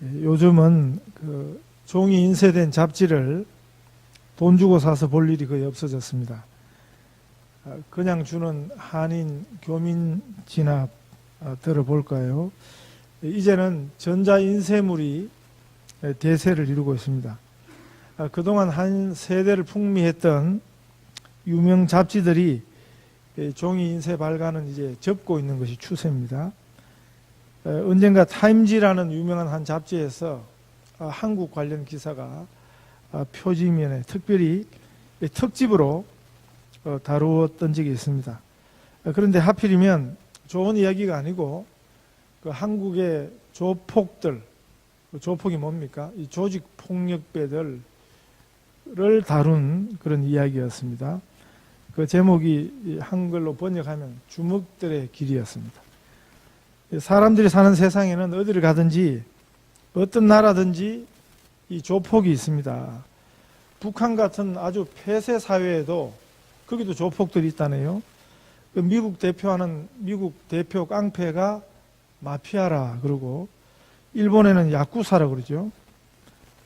요즘은 그 종이 인쇄된 잡지를 돈 주고 사서 볼 일이 거의 없어졌습니다. 그냥 주는 한인 교민 진압 들어볼까요? 이제는 전자인쇄물이 대세를 이루고 있습니다. 그동안 한 세대를 풍미했던 유명 잡지들이 종이 인쇄 발간은 이제 접고 있는 것이 추세입니다. 언젠가 타임지라는 유명한 한 잡지에서 한국 관련 기사가 표지면에 특별히 특집으로 다루었던 적이 있습니다. 그런데 하필이면 좋은 이야기가 아니고 그 한국의 조폭들, 조폭이 뭡니까? 이 조직폭력배들을 다룬 그런 이야기였습니다. 그 제목이 한글로 번역하면 주먹들의 길이었습니다. 사람들이 사는 세상에는 어디를 가든지 어떤 나라든지 이 조폭이 있습니다. 북한 같은 아주 폐쇄 사회에도 거기도 조폭들이 있다네요. 그 미국 대표 깡패가 마피아라 그러고, 일본에는 야쿠사라 그러죠.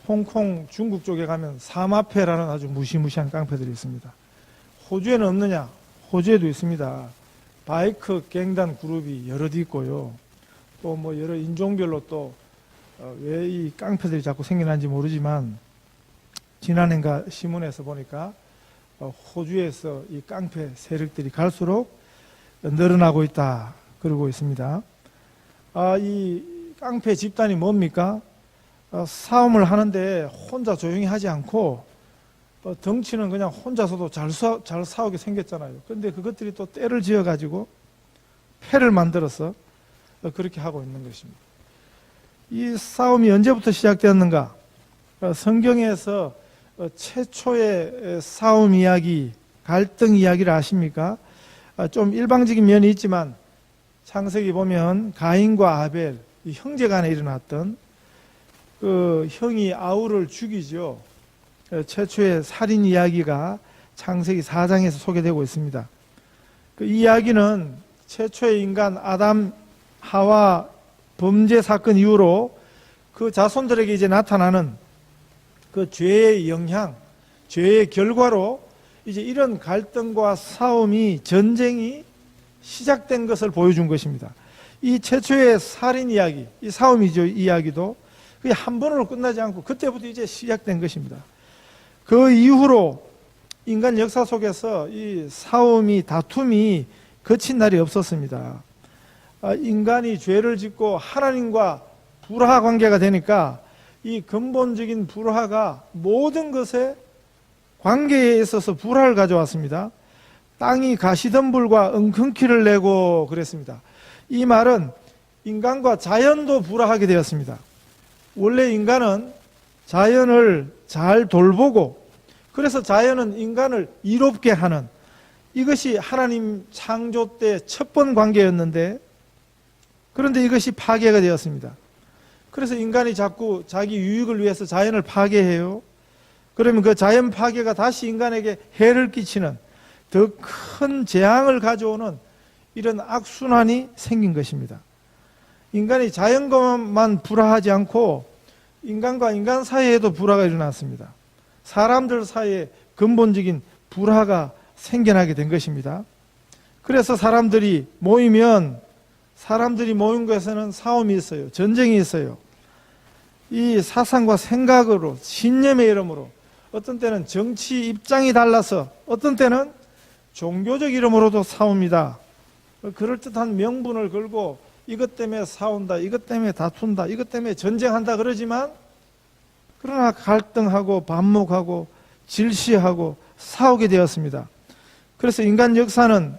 홍콩, 중국 쪽에 가면 사마페라는 아주 무시무시한 깡패들이 있습니다. 호주에는 없느냐? 호주에도 있습니다. 바이크 갱단 그룹이 여럿 있고요. 또 뭐 여러 인종별로 또 왜 이 깡패들이 자꾸 생겨난지 모르지만, 지난해인가 신문에서 보니까 호주에서 이 깡패 세력들이 갈수록 늘어나고 있다 그러고 있습니다. 이 깡패 집단이 뭡니까? 싸움을 하는데 혼자 조용히 하지 않고 덩치는 그냥 혼자서도 잘 싸우게 생겼잖아요. 그런데 그것들이 또 때를 지어가지고 패를 만들어서 그렇게 하고 있는 것입니다. 이 싸움이 언제부터 시작되었는가? 성경에서 최초의 싸움 이야기, 갈등 이야기를 아십니까? 좀 일방적인 면이 있지만 창세기 보면 가인과 아벨, 이 형제 간에 일어났던 그 형이 아우를 죽이죠. 최초의 살인 이야기가 창세기 4장에서 소개되고 있습니다. 그 이야기는 최초의 인간 아담, 하와 범죄 사건 이후로 그 자손들에게 이제 나타나는 그 죄의 영향, 죄의 결과로 이제 이런 갈등과 싸움이, 전쟁이 시작된 것을 보여준 것입니다. 이 최초의 살인 이야기, 이 싸움이죠, 이 이야기도 그게 한 번으로 끝나지 않고 그때부터 이제 시작된 것입니다. 그 이후로 인간 역사 속에서 이 싸움이, 다툼이 거친 날이 없었습니다. 인간이 죄를 짓고 하나님과 불화 관계가 되니까 이 근본적인 불화가 모든 것에 관계에 있어서 불화를 가져왔습니다. 땅이 가시덤불과 엉겅퀴를 내고 그랬습니다. 이 말은 인간과 자연도 불화하게 되었습니다. 원래 인간은 자연을 잘 돌보고, 그래서 자연은 인간을 이롭게 하는, 이것이 하나님 창조 때 첫 번 관계였는데, 그런데 이것이 파괴가 되었습니다. 그래서 인간이 자꾸 자기 유익을 위해서 자연을 파괴해요. 그러면 그 자연 파괴가 다시 인간에게 해를 끼치는, 더 큰 재앙을 가져오는 이런 악순환이 생긴 것입니다. 인간이 자연과만 불화하지 않고 인간과 인간 사이에도 불화가 일어났습니다. 사람들 사이에 근본적인 불화가 생겨나게 된 것입니다. 그래서 사람들이 모인 곳에서는 싸움이 있어요. 전쟁이 있어요. 이 사상과 생각으로, 신념의 이름으로, 어떤 때는 정치 입장이 달라서, 어떤 때는 종교적 이름으로도 싸웁니다. 그럴듯한 명분을 걸고 이것 때문에 싸운다, 이것 때문에 다툰다, 이것 때문에 전쟁한다 그러지만, 그러나 갈등하고 반목하고 질시하고 싸우게 되었습니다. 그래서 인간 역사는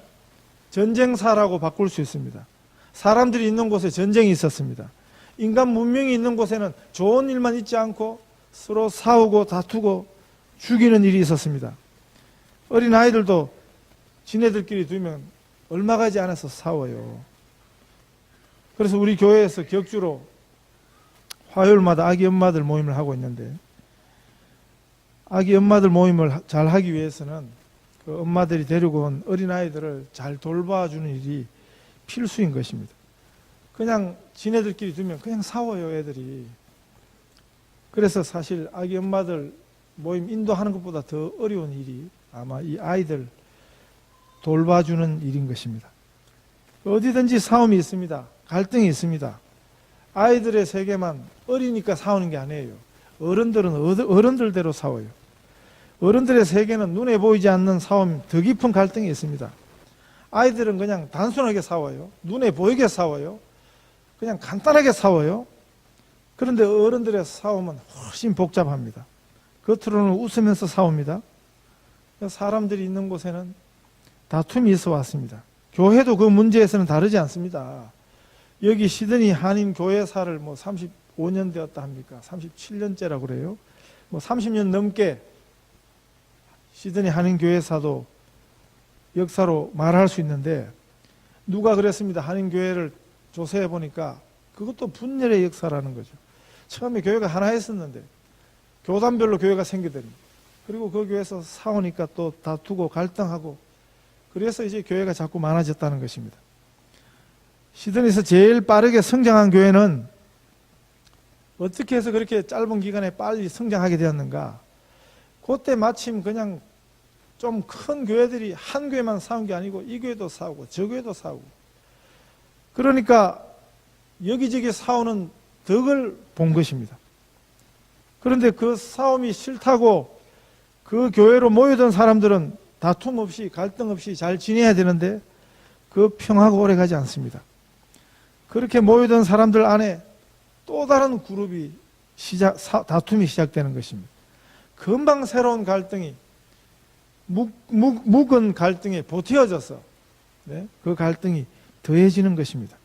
전쟁사라고 바꿀 수 있습니다. 사람들이 있는 곳에 전쟁이 있었습니다. 인간 문명이 있는 곳에는 좋은 일만 있지 않고 서로 싸우고 다투고 죽이는 일이 있었습니다. 어린 아이들도 지네들끼리 두면 얼마 가지 않아서 싸워요. 그래서 우리 교회에서 격주로 화요일마다 아기 엄마들 모임을 하고 있는데, 아기 엄마들 모임을 잘 하기 위해서는 그 엄마들이 데리고 온 어린아이들을 잘 돌봐주는 일이 필수인 것입니다. 그냥 지네들끼리 두면 그냥 싸워요, 애들이. 그래서 사실 아기 엄마들 모임 인도하는 것보다 더 어려운 일이 아마 이 아이들 돌봐주는 일인 것입니다. 어디든지 싸움이 있습니다. 갈등이 있습니다. 아이들의 세계만 어리니까 싸우는 게 아니에요. 어른들은 어른들대로 싸워요. 어른들의 세계는 눈에 보이지 않는 싸움, 더 깊은 갈등이 있습니다. 아이들은 그냥 단순하게 싸워요. 눈에 보이게 싸워요. 그냥 간단하게 싸워요. 그런데 어른들의 싸움은 훨씬 복잡합니다. 겉으로는 웃으면서 싸웁니다. 사람들이 있는 곳에는 다툼이 있어 왔습니다. 교회도 그 문제에서는 다르지 않습니다. 여기 시드니 한인 교회사를 35년 되었다 합니까? 37년째라고 그래요. 30년 넘게 시드니 한인 교회사도 역사로 말할 수 있는데, 누가 그랬습니다. 한인 교회를 조사해 보니까 그것도 분열의 역사라는 거죠. 처음에 교회가 하나였었는데 교단별로 교회가 생기더니, 그리고 그 교회에서 싸우니까 또 다투고 갈등하고, 그래서 이제 교회가 자꾸 많아졌다는 것입니다. 시드니에서 제일 빠르게 성장한 교회는 어떻게 해서 그렇게 짧은 기간에 빨리 성장하게 되었는가? 그때 마침 그냥 좀 큰 교회들이 한 교회만 싸운 게 아니고 이 교회도 싸우고 저 교회도 싸우고, 그러니까 여기저기 싸우는 덕을 본 것입니다. 그런데 그 싸움이 싫다고 그 교회로 모여든 사람들은 다툼 없이 갈등 없이 잘 지내야 되는데 그 평화가 오래가지 않습니다. 그렇게 모여든 사람들 안에 또 다른 그룹이 다툼이 시작되는 것입니다. 금방 새로운 갈등이 묵은 갈등에 보태어져서 그 갈등이 더해지는 것입니다.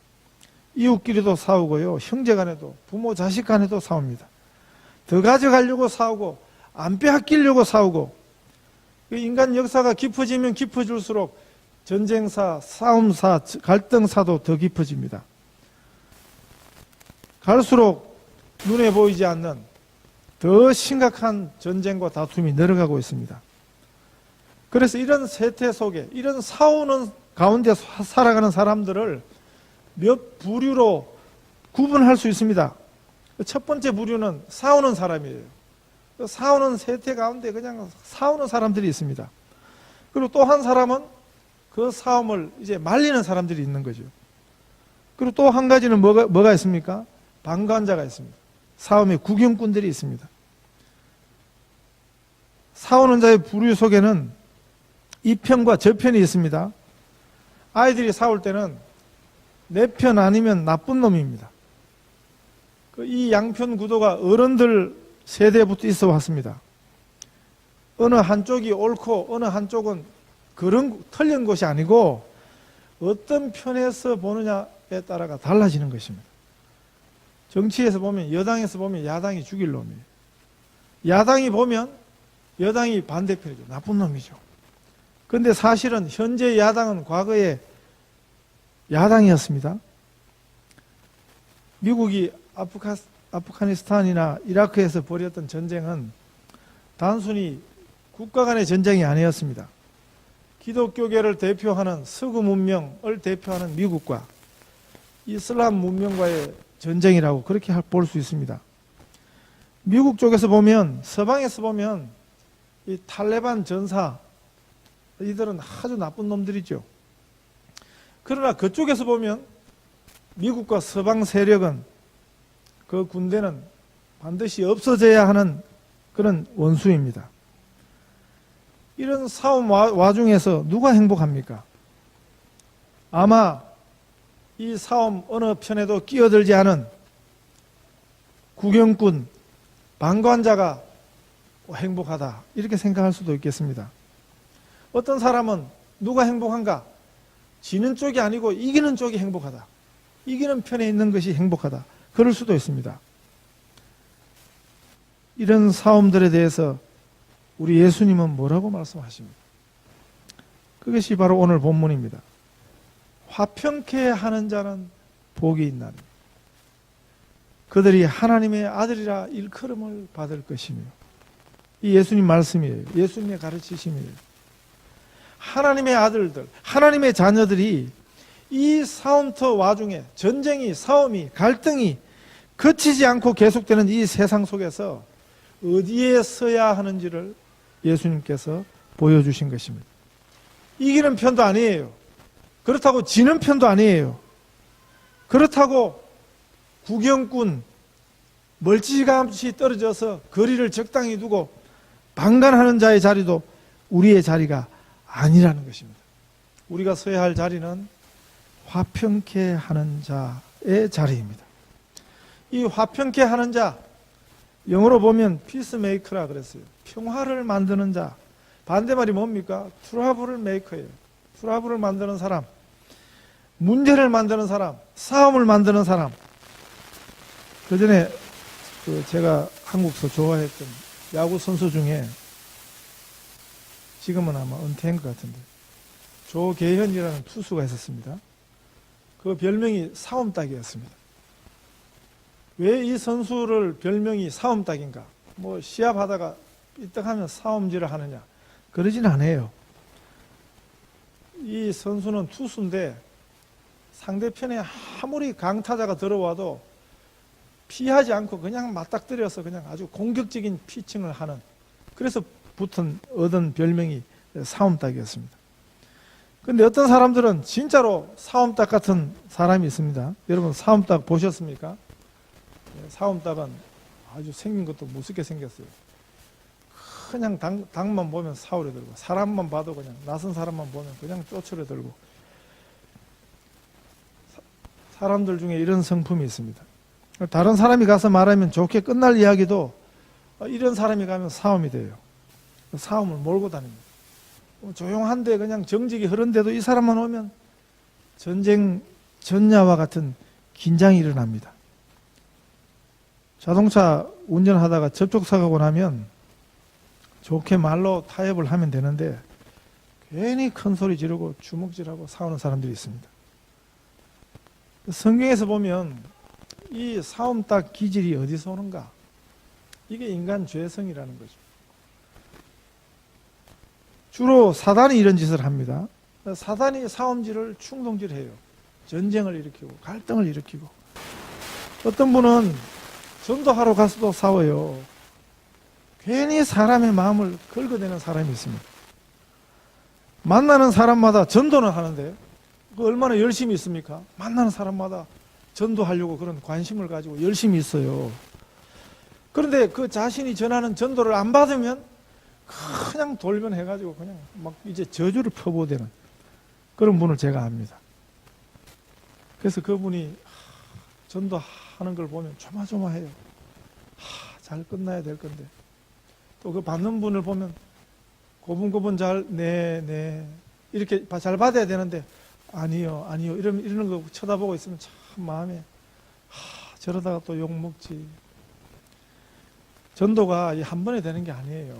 이웃끼리도 싸우고요, 형제간에도, 부모 자식 간에도 싸웁니다. 더 가져가려고 싸우고 안 빼앗기려고 싸우고, 인간 역사가 깊어지면 깊어질수록 전쟁사, 싸움사, 갈등사도 더 깊어집니다. 갈수록 눈에 보이지 않는 더 심각한 전쟁과 다툼이 늘어가고 있습니다. 그래서 이런 세태 속에, 이런 싸우는 가운데 살아가는 사람들을 몇 부류로 구분할 수 있습니다. 첫 번째 부류는 싸우는 사람이에요. 싸우는 세태 가운데 그냥 싸우는 사람들이 있습니다. 그리고 또 한 사람은 그 싸움을 이제 말리는 사람들이 있는 거죠. 그리고 또 한 가지는 뭐가 있습니까? 방관자가 있습니다. 싸움의 구경꾼들이 있습니다. 싸우는 자의 부류 속에는 이 편과 저 편이 있습니다. 아이들이 싸울 때는 내 편 아니면 나쁜 놈입니다. 이 양편 구도가 어른들 세대부터 있어 왔습니다. 어느 한쪽이 옳고 어느 한쪽은 그런 틀린 것이 아니고 어떤 편에서 보느냐에 따라가 달라지는 것입니다. 정치에서 보면, 여당에서 보면 야당이 죽일 놈이에요. 야당이 보면 여당이 반대편이죠. 나쁜 놈이죠. 그런데 사실은 현재 야당은 과거에 야당이었습니다. 미국이 아프가니스탄이나 이라크에서 벌였던 전쟁은 단순히 국가 간의 전쟁이 아니었습니다. 기독교계를 대표하는 서구 문명을 대표하는 미국과 이슬람 문명과의 전쟁이라고 그렇게 볼 수 있습니다. 미국 쪽에서 보면, 서방에서 보면 이 탈레반 전사, 이들은 아주 나쁜 놈들이죠. 그러나 그쪽에서 보면 미국과 서방 세력은, 그 군대는 반드시 없어져야 하는 그런 원수입니다. 이런 싸움 와중에서 누가 행복합니까? 아마 이 싸움 어느 편에도 끼어들지 않은 구경꾼, 방관자가 행복하다, 이렇게 생각할 수도 있겠습니다. 어떤 사람은 누가 행복한가? 지는 쪽이 아니고 이기는 쪽이 행복하다, 이기는 편에 있는 것이 행복하다, 그럴 수도 있습니다. 이런 싸움들에 대해서 우리 예수님은 뭐라고 말씀하십니까? 그것이 바로 오늘 본문입니다. 화평케 하는 자는 복이 있나니 그들이 하나님의 아들이라 일컬음을 받을 것이며. 이 예수님 말씀이에요. 예수님의 가르치심이에요. 하나님의 아들들, 하나님의 자녀들이 이 싸움터 와중에, 전쟁이, 싸움이, 갈등이 거치지 않고 계속되는 이 세상 속에서 어디에 서야 하는지를 예수님께서 보여주신 것입니다. 이기는 편도 아니에요. 그렇다고 지는 편도 아니에요. 그렇다고 구경꾼, 멀찌감치 떨어져서 거리를 적당히 두고 방관하는 자의 자리도 우리의 자리가 아니라는 것입니다. 우리가 서야 할 자리는 화평케 하는 자의 자리입니다. 이 화평케 하는 자, 영어로 보면 피스메이커라 그랬어요. 평화를 만드는 자. 반대말이 뭡니까? 트러블 메이커예요. 트러블을 만드는 사람, 문제를 만드는 사람, 싸움을 만드는 사람. 그 전에 제가 한국서 좋아했던 야구 선수 중에 지금은 아마 은퇴한 것 같은데 조계현이라는 투수가 있었습니다. 그 별명이 싸움닭이었습니다. 왜 이 선수를 별명이 싸움닭인가? 뭐 시합하다가 삐딱하면 싸움질을 하느냐? 그러진 않아요. 이 선수는 투수인데 상대편에 아무리 강타자가 들어와도 피하지 않고 그냥 맞닥뜨려서 그냥 아주 공격적인 피칭을 하는, 그래서 얻은 별명이 싸움닭이었습니다. 근데 어떤 사람들은 진짜로 싸움닭 같은 사람이 있습니다. 여러분 싸움닭 보셨습니까? 싸움닭은 아주 생긴 것도 무섭게 생겼어요. 그냥 닭만 보면 사오려 들고, 사람만 봐도 그냥 낯선 사람만 보면 그냥 쫓으려 들고. 사람들 중에 이런 성품이 있습니다. 다른 사람이 가서 말하면 좋게 끝날 이야기도 이런 사람이 가면 싸움이 돼요. 싸움을 몰고 다닙니다. 조용한데 그냥 정직이 흐른데도 이 사람만 오면 전쟁 전야와 같은 긴장이 일어납니다. 자동차 운전하다가 접촉사고가 나면 좋게 말로 타협을 하면 되는데 괜히 큰 소리 지르고 주먹질하고 싸우는 사람들이 있습니다. 성경에서 보면 이 싸움닭 기질이 어디서 오는가? 이게 인간 죄성이라는 거죠. 주로 사단이 이런 짓을 합니다. 사단이 싸움질을 충동질해요. 전쟁을 일으키고 갈등을 일으키고. 어떤 분은 전도하러 가서도 싸워요. 괜히 사람의 마음을 긁어대는 사람이 있습니다. 만나는 사람마다 전도는 하는데 그 얼마나 열심히 있습니까? 만나는 사람마다 전도하려고 그런 관심을 가지고 열심히 있어요. 그런데 그 자신이 전하는 전도를 안 받으면 그냥 돌변해가지고 그냥 막 이제 저주를 펴보대는 그런 분을 제가 압니다. 그래서 그분이 전도하는 걸 보면 조마조마해요. 잘 끝나야 될 건데. 또 그 받는 분을 보면 고분고분 네 이렇게 잘 받아야 되는데 아니요 이러는 거 쳐다보고 있으면 참 마음에 저러다가 또 욕 먹지. 전도가 한 번에 되는 게 아니에요.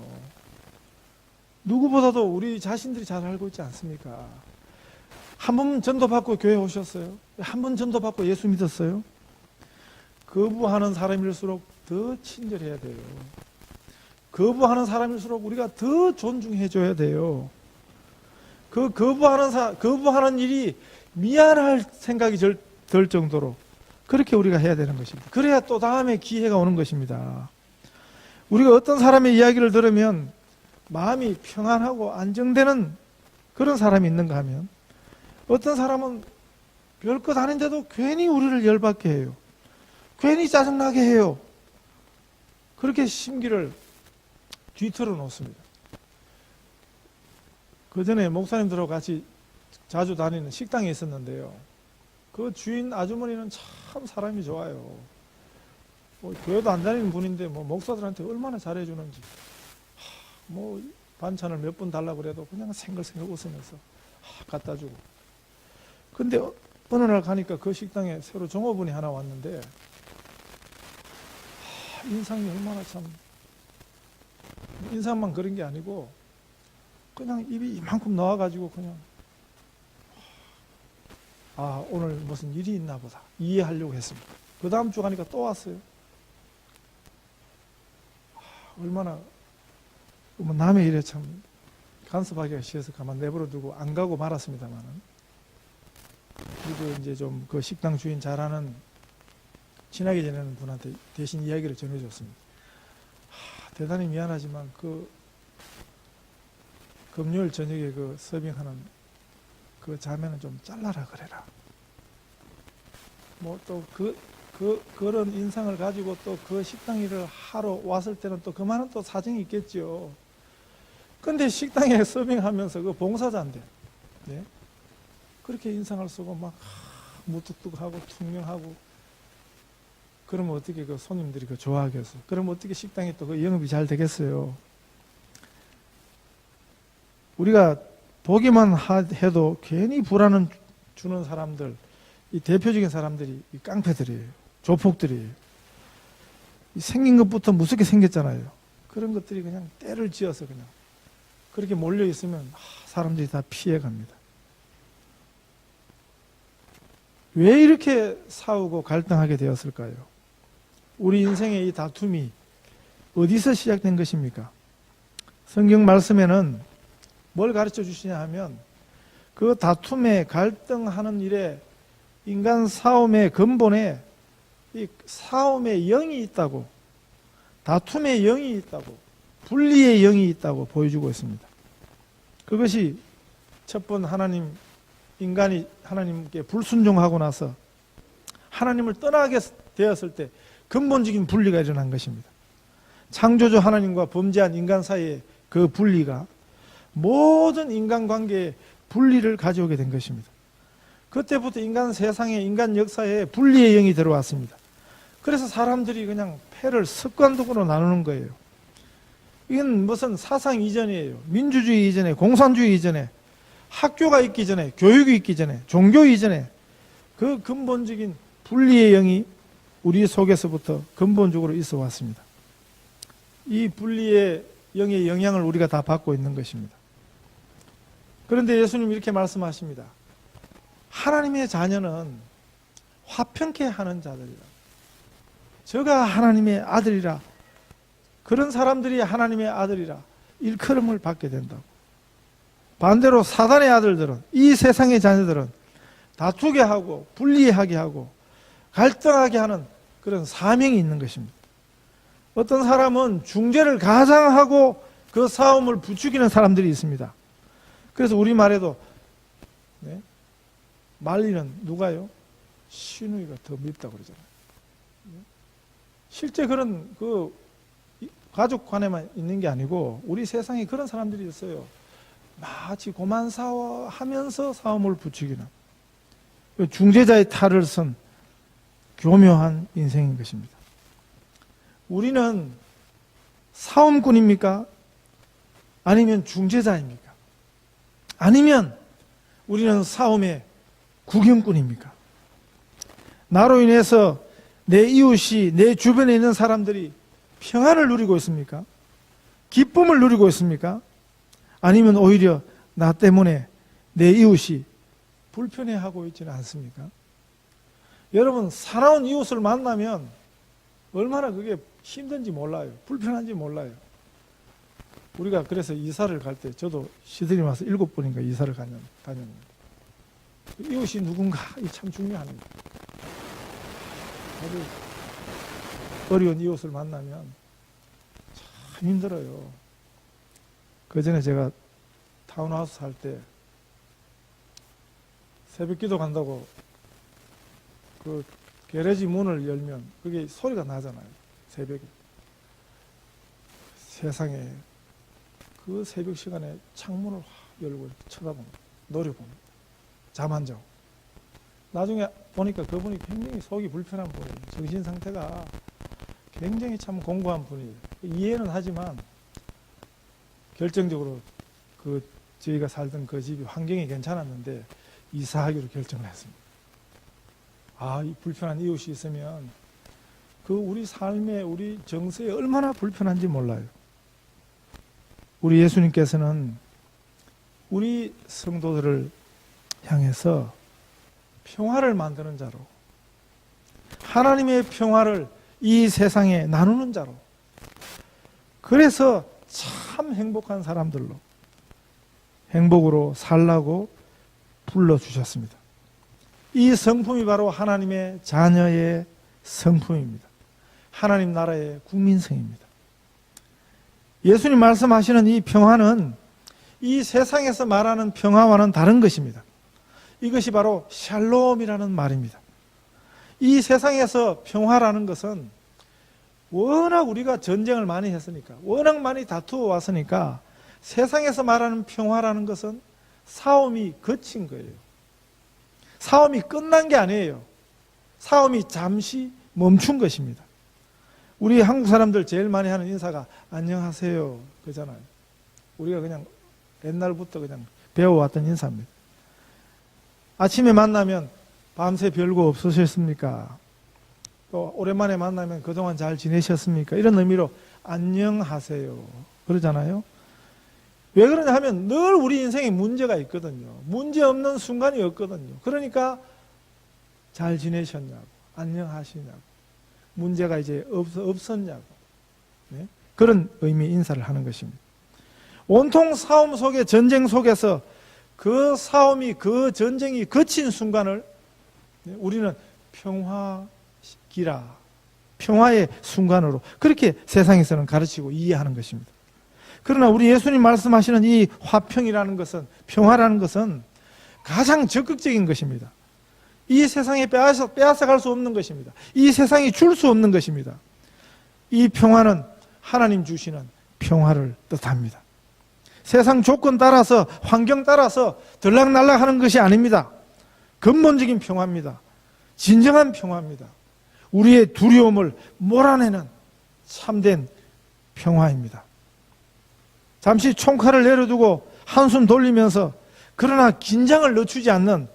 누구보다도 우리 자신들이 잘 알고 있지 않습니까? 한 번 전도받고 교회 오셨어요? 한 번 전도받고 예수 믿었어요? 거부하는 사람일수록 더 친절해야 돼요. 거부하는 사람일수록 우리가 더 존중해줘야 돼요. 그 거부하는 일이 미안할 생각이 들 정도로 그렇게 우리가 해야 되는 것입니다. 그래야 또 다음에 기회가 오는 것입니다. 우리가 어떤 사람의 이야기를 들으면 마음이 평안하고 안정되는 그런 사람이 있는가 하면 어떤 사람은 별것 아닌데도 괜히 우리를 열받게 해요. 괜히 짜증나게 해요. 그렇게 심기를 뒤틀어 놓습니다. 그 전에 목사님들하고 같이 자주 다니는 식당에 있었는데요. 그 주인 아주머니는 참 사람이 좋아요. 교회도 안 다니는 분인데 목사들한테 얼마나 잘해주는지. 반찬을 몇 분 달라고 그래도 그냥 생글생글 웃으면서 갖다 주고. 근데 어느 날 가니까 그 식당에 새로 종업원이 하나 왔는데 인상이 얼마나 참, 인상만 그런 게 아니고 그냥 입이 이만큼 나와가지고 그냥 오늘 무슨 일이 있나 보다 이해하려고 했습니다. 그 다음 주 가니까 또 왔어요. 얼마나 남의 일에 참 간섭하기가 싫어서 가만 내버려 두고 안 가고 말았습니다만은, 그리고 이제 좀 그 식당 주인 잘하는 친하게 지내는 분한테 대신 이야기를 전해줬습니다. 대단히 미안하지만 그 금요일 저녁에 그 서빙하는 그 자매는 좀 잘라라 그래라. 뭐 또 그런 인상을 가지고 또 그 식당 일을 하러 왔을 때는 또 그만한 또 사정이 있겠죠. 근데 식당에 서빙하면서 그 봉사자인데, 네? 그렇게 인상을 쓰고 막 무뚝뚝하고 퉁명하고, 그러면 어떻게 그 손님들이 그 좋아하겠어? 그러면 어떻게 식당이 또 그 영업이 잘 되겠어요? 우리가 보기만 해도 괜히 불안을 주는 사람들, 이 대표적인 사람들이 이 깡패들이에요. 조폭들이에요. 생긴 것부터 무섭게 생겼잖아요. 그런 것들이 그냥 때를 지어서 그냥 그렇게 몰려 있으면 사람들이 다 피해갑니다. 왜 이렇게 싸우고 갈등하게 되었을까요? 우리 인생의 이 다툼이 어디서 시작된 것입니까? 성경 말씀에는 뭘 가르쳐 주시냐 하면 그 다툼에 갈등하는 일에 인간 싸움의 근본에 이 싸움의 영이 있다고, 다툼의 영이 있다고, 분리의 영이 있다고 보여주고 있습니다. 그것이 첫 번 인간이 하나님께 불순종하고 나서 하나님을 떠나게 되었을 때 근본적인 분리가 일어난 것입니다. 창조주 하나님과 범죄한 인간 사이의 그 분리가 모든 인간관계에 분리를 가져오게 된 것입니다. 그때부터 인간 세상에, 인간 역사에 분리의 영이 들어왔습니다. 그래서 사람들이 그냥 패를 습관적으로 나누는 거예요. 이건 무슨 사상 이전이에요. 민주주의 이전에, 공산주의 이전에, 학교가 있기 전에, 교육이 있기 전에, 종교 이전에 그 근본적인 분리의 영이 우리 속에서부터 근본적으로 있어 왔습니다. 이 분리의 영의 영향을 우리가 다 받고 있는 것입니다. 그런데 예수님 이렇게 말씀하십니다. 하나님의 자녀는 화평케 하는 자들이라. 저가 하나님의 아들이라. 그런 사람들이 하나님의 아들이라 일컬음을 받게 된다고. 반대로 사단의 아들들은, 이 세상의 자녀들은 다투게 하고 분리하게 하고 갈등하게 하는 그런 사명이 있는 것입니다. 어떤 사람은 중재를 가장하고 그 싸움을 부추기는 사람들이 있습니다. 그래서 우리말에도 네? 말리는 누가요? 시누이가 더 밉다고 그러잖아요. 실제 그런 그 가족 관에만 있는 게 아니고 우리 세상에 그런 사람들이 있어요. 마치 고만 싸워하면서 싸움을 부추기는 중재자의 탈을 쓴 교묘한 인생인 것입니다. 우리는 싸움꾼입니까? 아니면 중재자입니까? 아니면 우리는 싸움의 구경꾼입니까? 나로 인해서 내 이웃이, 내 주변에 있는 사람들이 평안을 누리고 있습니까? 기쁨을 누리고 있습니까? 아니면 오히려 나 때문에 내 이웃이 불편해하고 있지는 않습니까? 여러분, 사나운 이웃을 만나면 얼마나 그게 힘든지 몰라요. 불편한지 몰라요. 우리가 그래서 이사를 갈 때 저도 시드니 와서 7번인가 이사를 다녔는데 이웃이 누군가 참 중요합니다. 아주 어려운 이웃을 만나면 참 힘들어요. 그 전에 제가 타운하우스 살 때 새벽 기도 간다고 그 게레지 문을 열면 그게 소리가 나잖아요. 새벽에. 세상에 그 새벽 시간에 창문을 열고 이렇게 쳐다봅니다. 노려봅니다. 잠 안 자고. 나중에 보니까 그분이 굉장히 속이 불편한 분이에요. 정신 상태가 굉장히 참 공고한 분이에요. 이해는 하지만 결정적으로 저희가 살던 그 집이 환경이 괜찮았는데 이사하기로 결정을 했습니다. 이 불편한 이웃이 있으면 그 우리 삶에, 우리 정서에 얼마나 불편한지 몰라요. 우리 예수님께서는 우리 성도들을 향해서 평화를 만드는 자로, 하나님의 평화를 이 세상에 나누는 자로, 그래서 참 행복한 사람들로 행복으로 살라고 불러주셨습니다. 이 성품이 바로 하나님의 자녀의 성품입니다. 하나님 나라의 국민성입니다. 예수님 말씀하시는 이 평화는 이 세상에서 말하는 평화와는 다른 것입니다. 이것이 바로 샬롬이라는 말입니다. 이 세상에서 평화라는 것은 워낙 우리가 전쟁을 많이 했으니까, 워낙 많이 다투어 왔으니까 세상에서 말하는 평화라는 것은 싸움이 그친 거예요. 싸움이 끝난 게 아니에요. 싸움이 잠시 멈춘 것입니다. 우리 한국 사람들 제일 많이 하는 인사가 안녕하세요 그잖아요. 우리가 그냥 옛날부터 그냥 배워왔던 인사입니다. 아침에 만나면 밤새 별거 없으셨습니까? 또 오랜만에 만나면 그동안 잘 지내셨습니까? 이런 의미로 안녕하세요 그러잖아요. 왜 그러냐 하면 늘 우리 인생에 문제가 있거든요. 문제 없는 순간이 없거든요. 그러니까 잘 지내셨냐고, 안녕하시냐고, 문제가 이제 없었냐고, 네? 그런 의미의 인사를 하는 것입니다. 온통 싸움 속에, 전쟁 속에서 그 싸움이, 그 전쟁이 그친 순간을 우리는 평화기라, 평화의 순간으로 그렇게 세상에서는 가르치고 이해하는 것입니다. 그러나 우리 예수님 말씀하시는 이 화평이라는 것은, 평화라는 것은 가장 적극적인 것입니다. 이 세상에 빼앗아갈 수 없는 것입니다. 이 세상이 줄 수 없는 것입니다. 이 평화는 하나님 주시는 평화를 뜻합니다. 세상 조건 따라서, 환경 따라서 들락날락 하는 것이 아닙니다. 근본적인 평화입니다. 진정한 평화입니다. 우리의 두려움을 몰아내는 참된 평화입니다. 잠시 총칼을 내려두고 한숨 돌리면서 그러나 긴장을 늦추지 않는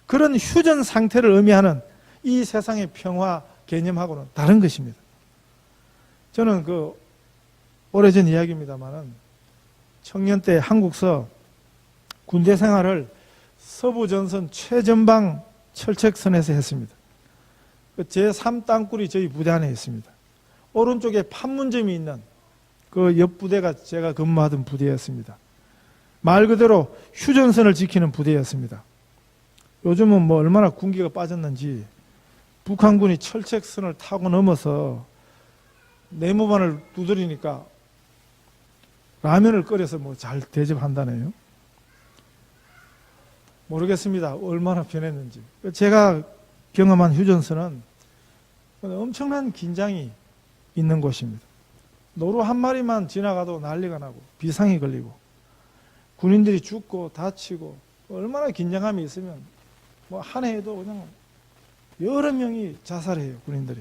그런 휴전 상태를 의미하는 이 세상의 평화 개념하고는 다른 것입니다. 저는 오래전 이야기입니다만은 청년 때 한국서 군대 생활을 서부전선 최전방 철책선에서 했습니다. 제3땅굴이 저희 부대 안에 있습니다. 오른쪽에 판문점이 있는 그 옆 부대가 제가 근무하던 부대였습니다. 말 그대로 휴전선을 지키는 부대였습니다. 요즘은 뭐 얼마나 군기가 빠졌는지 북한군이 철책선을 타고 넘어서 네모반을 두드리니까 라면을 끓여서 뭐 잘 대접한다네요. 모르겠습니다. 얼마나 변했는지. 제가 경험한 휴전선은 엄청난 긴장이 있는 곳입니다. 노루 한 마리만 지나가도 난리가 나고 비상이 걸리고 군인들이 죽고 다치고 얼마나 긴장감이 있으면 뭐 한 해에도 그냥 여러 명이 자살해요, 군인들이.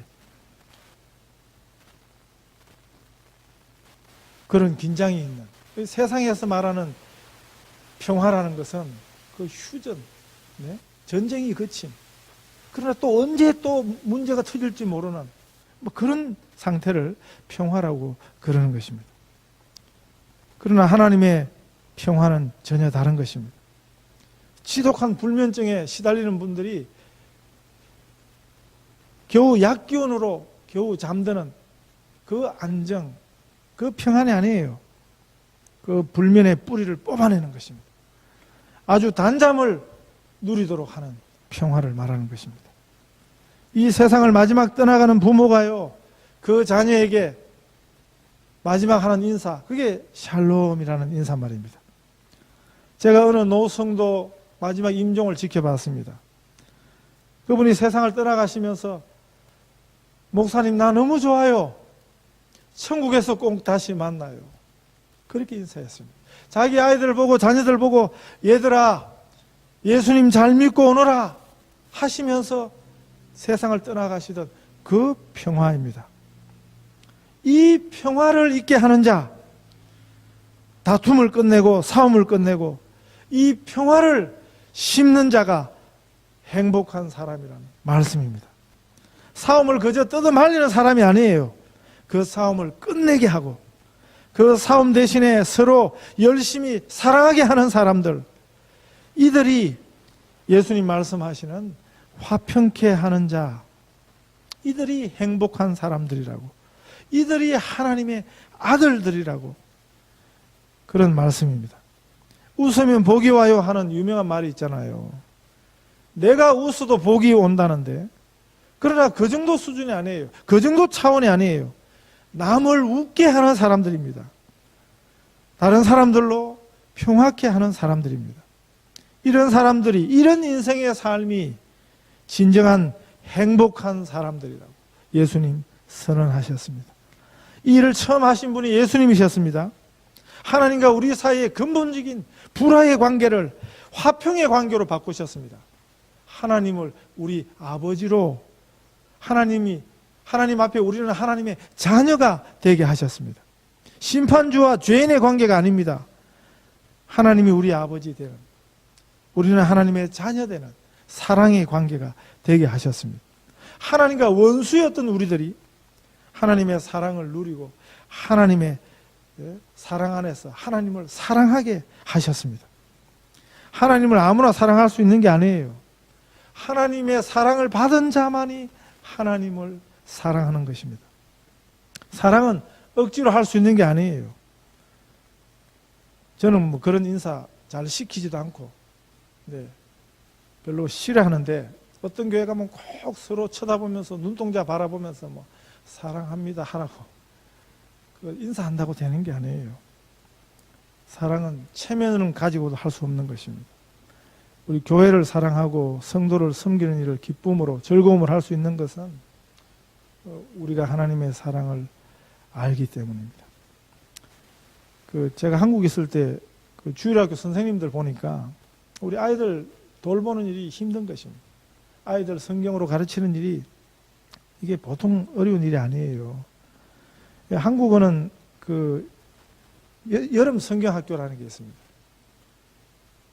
그런 긴장이 있는 세상에서 말하는 평화라는 것은 그 휴전, 네? 전쟁이 그친, 그러나 또 언제 또 문제가 터질지 모르는 뭐 그런 상태를 평화라고 그러는 것입니다. 그러나 하나님의 평화는 전혀 다른 것입니다. 지독한 불면증에 시달리는 분들이 겨우 약기운으로 겨우 잠드는 그 안정, 그 평안이 아니에요. 그 불면의 뿌리를 뽑아내는 것입니다. 아주 단잠을 누리도록 하는 평화를 말하는 것입니다. 이 세상을 마지막 떠나가는 부모가요, 그 자녀에게 마지막 하는 인사, 그게 샬롬이라는 인사말입니다. 제가 어느 노성도 마지막 임종을 지켜봤습니다. 그분이 세상을 떠나가시면서 목사님 나 너무 좋아요. 천국에서 꼭 다시 만나요. 그렇게 인사했습니다. 자기 아이들 보고 자녀들 보고 얘들아 예수님 잘 믿고 오너라 하시면서 세상을 떠나가시던 그 평화입니다. 이 평화를 있게 하는 자, 다툼을 끝내고 싸움을 끝내고 이 평화를 심는 자가 행복한 사람이라는 말씀입니다. 싸움을 그저 뜯어말리는 사람이 아니에요. 그 싸움을 끝내게 하고 그 싸움 대신에 서로 열심히 사랑하게 하는 사람들, 이들이 예수님 말씀하시는 화평케 하는 자, 이들이 행복한 사람들이라고, 이들이 하나님의 아들들이라고 그런 말씀입니다. 웃으면 복이 와요 하는 유명한 말이 있잖아요. 내가 웃어도 복이 온다는데 그러나 그 정도 수준이 아니에요. 그 정도 차원이 아니에요. 남을 웃게 하는 사람들입니다. 다른 사람들로 평화케 하는 사람들입니다. 이런 사람들이, 이런 인생의 삶이 진정한 행복한 사람들이라고 예수님 선언하셨습니다. 이 일을 처음 하신 분이 예수님이셨습니다. 하나님과 우리 사이의 근본적인 불화의 관계를 화평의 관계로 바꾸셨습니다. 하나님을 우리 아버지로, 하나님 앞에 우리는 하나님의 자녀가 되게 하셨습니다. 심판주와 죄인의 관계가 아닙니다. 하나님이 우리 아버지 되는, 우리는 하나님의 자녀 되는 사랑의 관계가 되게 하셨습니다. 하나님과 원수였던 우리들이 하나님의 사랑을 누리고 하나님의 사랑 안에서 하나님을 사랑하게 하셨습니다. 하나님을 아무나 사랑할 수 있는 게 아니에요. 하나님의 사랑을 받은 자만이 하나님을 사랑하는 것입니다. 사랑은 억지로 할 수 있는 게 아니에요. 저는 뭐 그런 인사 잘 시키지도 않고, 별로 싫어하는데, 어떤 교회 가면 꼭 서로 쳐다보면서 눈동자 바라보면서 뭐 사랑합니다 하라고 인사한다고 되는 게 아니에요. 사랑은 체면을 가지고도 할 수 없는 것입니다. 우리 교회를 사랑하고 성도를 섬기는 일을 기쁨으로 즐거움을 할 수 있는 것은 우리가 하나님의 사랑을 알기 때문입니다. 제가 한국 있을 때 주일학교 선생님들 보니까 우리 아이들 돌보는 일이 힘든 것입니다. 아이들 성경으로 가르치는 일이 이게 보통 어려운 일이 아니에요. 한국어는 여름 성경학교라는 게 있습니다.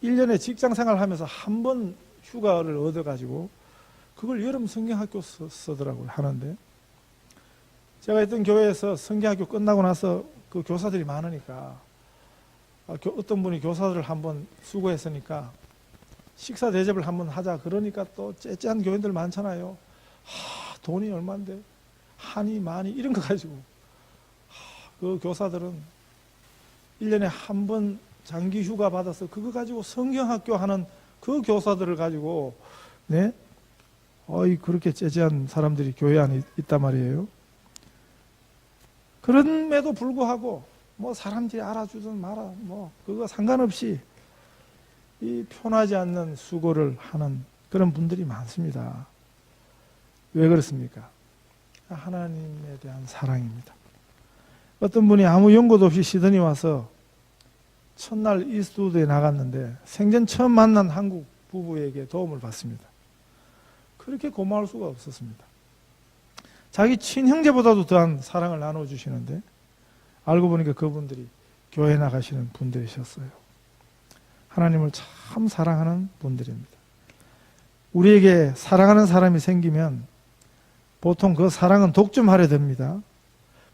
1년에 직장생활 하면서 한 번 휴가를 얻어가지고 그걸 여름 성경학교 쓰더라고요. 하는데 제가 있던 교회에서 성경학교 끝나고 나서 그 교사들이 많으니까 어떤 분이 교사들을 한번 수고했으니까 식사 대접을 한번 하자. 그러니까 또 째째한 교인들 많잖아요. 돈이 얼만데 한이 많이 이런 거 가지고 그 교사들은 1년에 한 번 장기 휴가 받아서 그거 가지고 성경학교 하는 그 교사들을 가지고 그렇게 째째한 사람들이 교회 안에 있단 말이에요. 그럼에도 불구하고 뭐 사람들이 알아주든 말아 그거 상관없이 이 편하지 않는 수고를 하는 그런 분들이 많습니다. 왜 그렇습니까? 하나님에 대한 사랑입니다. 어떤 분이 아무 연고도 없이 시드니 와서 첫날 이스트우드에 나갔는데 생전 처음 만난 한국 부부에게 도움을 받습니다. 그렇게 고마울 수가 없었습니다. 자기 친형제보다도 더한 사랑을 나눠주시는데 알고 보니까 그분들이 교회 나가시는 분들이셨어요. 하나님을 참 사랑하는 분들입니다. 우리에게 사랑하는 사람이 생기면 보통 그 사랑은 독점하려 됩니다.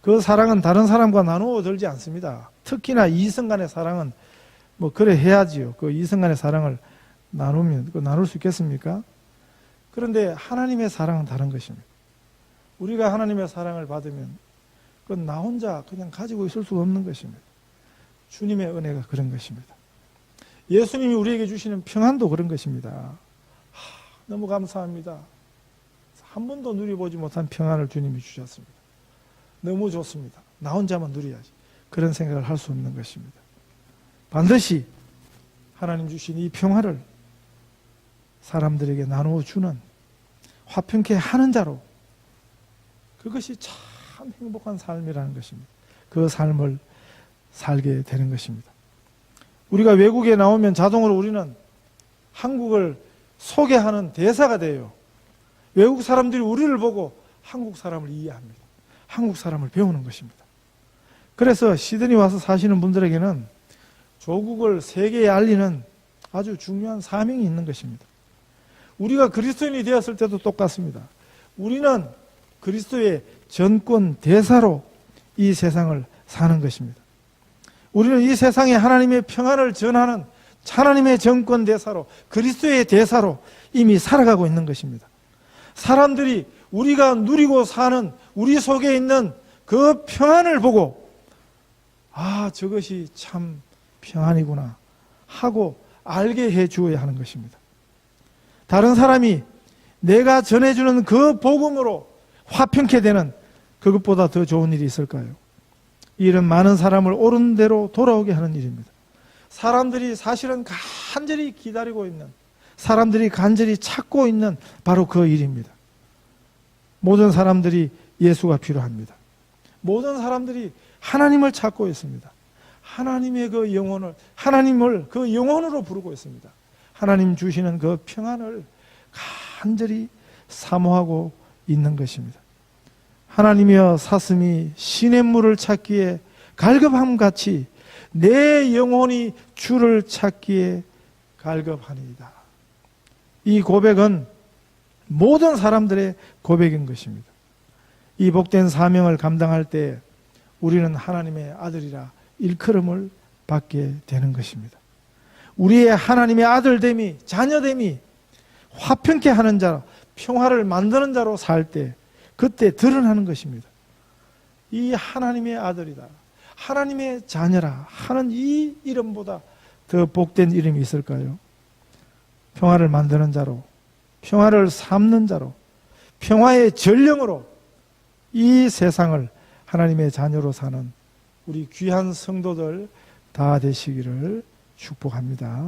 그 사랑은 다른 사람과 나누어 들지 않습니다. 특히나 이성 간의 사랑은 그래 해야지요. 그 이성 간의 사랑을 나누면 나눌 수 있겠습니까? 그런데 하나님의 사랑은 다른 것입니다. 우리가 하나님의 사랑을 받으면 그건 나 혼자 그냥 가지고 있을 수 없는 것입니다. 주님의 은혜가 그런 것입니다. 예수님이 우리에게 주시는 평안도 그런 것입니다. 너무 감사합니다. 한 번도 누려보지 못한 평안을 주님이 주셨습니다. 너무 좋습니다. 나 혼자만 누려야지. 그런 생각을 할 수 없는 것입니다. 반드시 하나님 주신 이 평화를 사람들에게 나누어 주는 화평케 하는 자로, 그것이 참 행복한 삶이라는 것입니다. 그 삶을 살게 되는 것입니다. 우리가 외국에 나오면 자동으로 우리는 한국을 소개하는 대사가 돼요. 외국 사람들이 우리를 보고 한국 사람을 이해합니다. 한국 사람을 배우는 것입니다. 그래서 시드니 와서 사시는 분들에게는 조국을 세계에 알리는 아주 중요한 사명이 있는 것입니다. 우리가 그리스도인이 되었을 때도 똑같습니다. 우리는 그리스도의 전권 대사로 이 세상을 사는 것입니다. 우리는 이 세상에 하나님의 평안을 전하는 하나님의 정권 대사로, 그리스도의 대사로 이미 살아가고 있는 것입니다. 사람들이 우리가 누리고 사는 우리 속에 있는 그 평안을 보고 저것이 참 평안이구나 하고 알게 해 주어야 하는 것입니다. 다른 사람이 내가 전해주는 그 복음으로 화평케 되는 그것보다 더 좋은 일이 있을까요? 이 일은 많은 사람을 옳은 대로 돌아오게 하는 일입니다. 사람들이 사실은 간절히 기다리고 있는, 사람들이 간절히 찾고 있는 바로 그 일입니다. 모든 사람들이 예수가 필요합니다. 모든 사람들이 하나님을 찾고 있습니다. 하나님의 그 영혼을, 하나님을 그 영혼으로 부르고 있습니다. 하나님 주시는 그 평안을 간절히 사모하고 있는 것입니다. 하나님이여 사슴이 시냇물을 찾기에 갈급함같이 내 영혼이 주를 찾기에 갈급하니이다. 이 고백은 모든 사람들의 고백인 것입니다. 이 복된 사명을 감당할 때 우리는 하나님의 아들이라 일컬음을 받게 되는 것입니다. 우리의 하나님의 아들됨이, 자녀됨이 화평케 하는 자로, 평화를 만드는 자로 살 때 그때 드러나는 것입니다. 이 하나님의 아들이다, 하나님의 자녀라 하는 이 이름보다 더 복된 이름이 있을까요? 평화를 만드는 자로, 평화를 삼는 자로, 평화의 전령으로 이 세상을 하나님의 자녀로 사는 우리 귀한 성도들 다 되시기를 축복합니다.